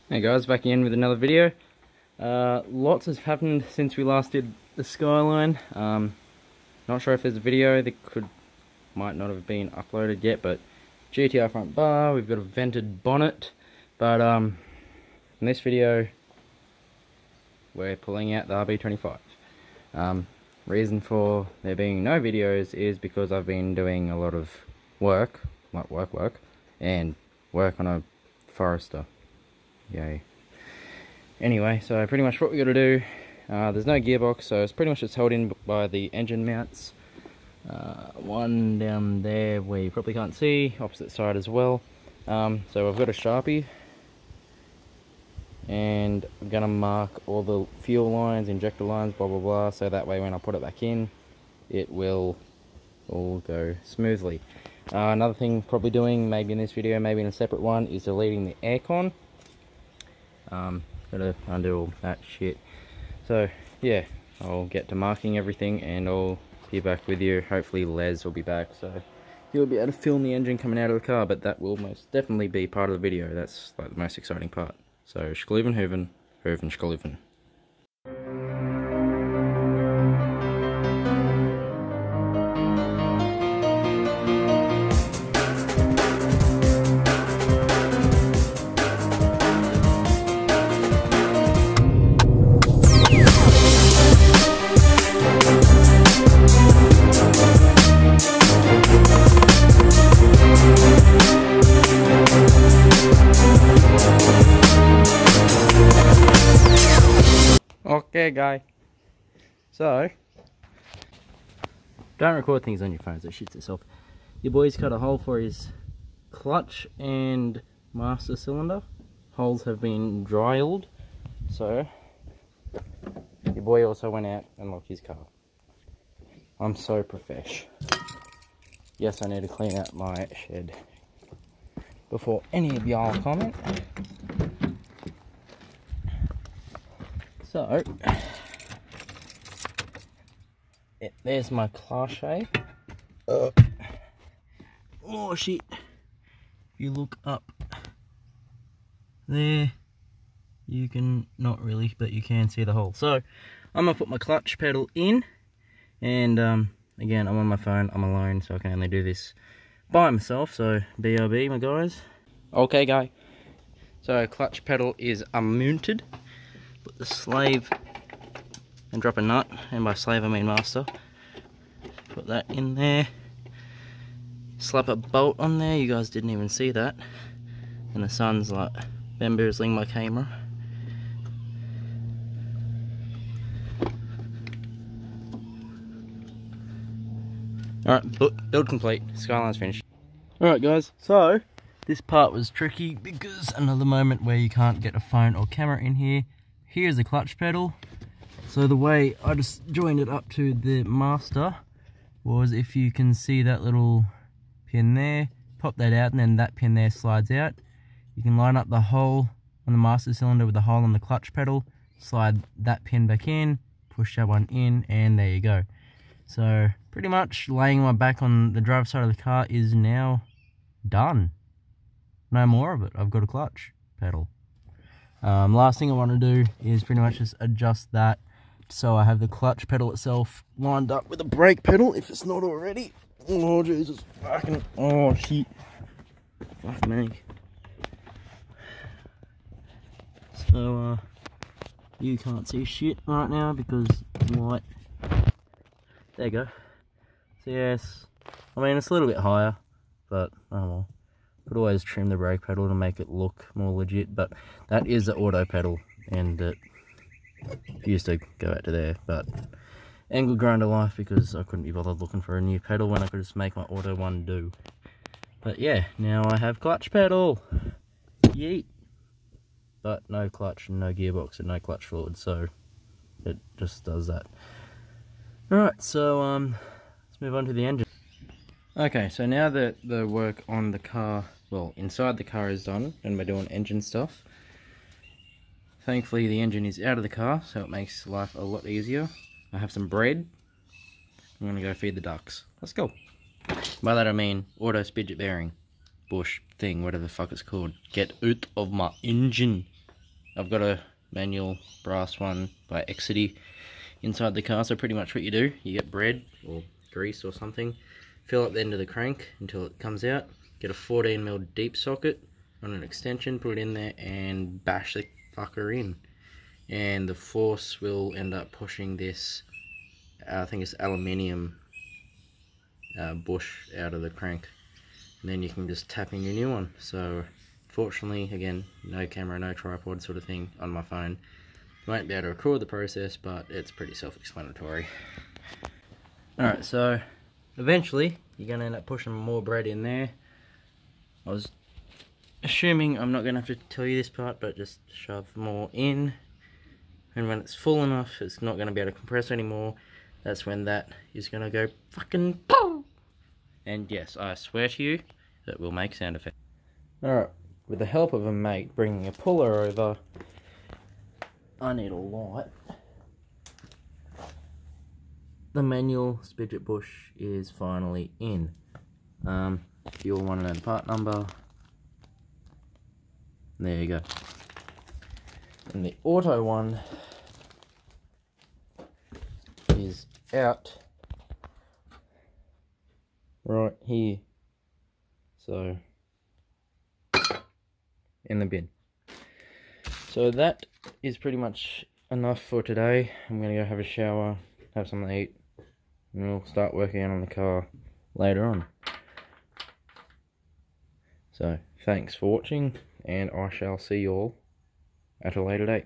Hey guys, back again with another video. Lots has happened since we last did the Skyline. Not sure if there's a video that might not have been uploaded yet, but GTR front bar, we've got a vented bonnet, but in this video we're pulling out the R34. Reason for there being no videos is because I've been doing a lot of work and work on a Forester. Yay. Anyway, so pretty much what we got to do, there's no gearbox, so it's pretty much just held in by the engine mounts. One down there where you probably can't see, opposite side as well. So I've got a Sharpie, and I'm going to mark all the fuel lines, injector lines, blah blah blah, so that way when I put it back in, it will all go smoothly. Another thing probably doing, maybe in this video, maybe in a separate one, is deleting the aircon. Gotta undo all that shit. So yeah, I'll get to marking everything and I'll be back with you. Hopefully Les will be back, so he'll be able to film the engine coming out of the car, but that will most definitely be part of the video. That's like the most exciting part. So Schluven Hooven, Hooven Schluven. Okay, guy. So, don't record things on your phone, so it shits itself. Your boy's cut a hole for his clutch and master cylinder. Holes have been drilled, so your boy also went out and locked his car. I'm so profesh. Yes, I need to clean out my shed before any of y'all comment. So, there's my cliche. Oh shit. If you look up there, you can, not really, but you can see the hole. So, I'm going to put my clutch pedal in, and again, I'm on my phone, I'm alone, so I can only do this by myself, so BRB, my guys. Okay, guy. So, clutch pedal is unmounted. Put the slave and drop a nut, and by slave I mean master. Put that in there. Slap a bolt on there, you guys didn't even see that. And the sun's like bamboozling my camera. Alright, build complete. Skyline's finished. Alright guys, so this part was tricky because another moment where you can't get a phone or camera in here. Here's the clutch pedal. So the way I just joined it up to the master was, if you can see that little pin there, pop that out and then that pin there slides out. You can line up the hole on the master cylinder with the hole on the clutch pedal, slide that pin back in, push that one in, and there you go. So pretty much laying my back on the driver's side of the car is now done. No more of it. I've got a clutch pedal. Last thing I want to do is pretty much just adjust that so I have the clutch pedal itself lined up with the brake pedal, if it's not already. Oh Jesus, fucking, oh shit, fuck me. So you can't see shit right now because light. There you go. So yes, I mean it's a little bit higher, but oh well. Could always trim the brake pedal to make it look more legit, but that is the auto pedal, and it used to go out to there, but angle grinder life because I couldn't be bothered looking for a new pedal when I could just make my auto one do. But yeah, now I have clutch pedal. Yeet. But no clutch and no gearbox and no clutch fluid, so it just does that. Alright, so let's move on to the engine. Okay, so now that the work on the car, well, inside the car is done, and we're doing engine stuff. Thankfully the engine is out of the car, so it makes life a lot easier. I have some bread. I'm gonna go feed the ducks. Let's go. By that I mean auto spidget bearing, bush thing, whatever the fuck it's called. Get out of my engine. I've got a manual brass one by Exity inside the car, so pretty much what you do, you get bread or grease or something, fill up the end of the crank until it comes out, get a 14mm deep socket on an extension, put it in there and bash the fucker in, and the force will end up pushing this, I think it's aluminium bush out of the crank, and then you can just tap in your new one. So fortunately, again, no camera, no tripod sort of thing on my phone, won't be able to record the process, but it's pretty self-explanatory. Alright, so eventually you're going to end up pushing more bread in there. I was assuming I'm not going to have to tell you this part, but just shove more in, and when it's full enough, it's not going to be able to compress anymore. That's when that is going to go fucking boom! And yes, I swear to you, that will make sound effects. Alright, with the help of a mate bringing a puller over, I need a light. The manual Spidget bush is finally in. If you all want to know the part number, there you go. And the auto one is out right here, so in the bin. So that is pretty much enough for today. I'm gonna go have a shower, have something to eat, and we'll start working on the car later on. So thanks for watching, and I shall see you all at a later date.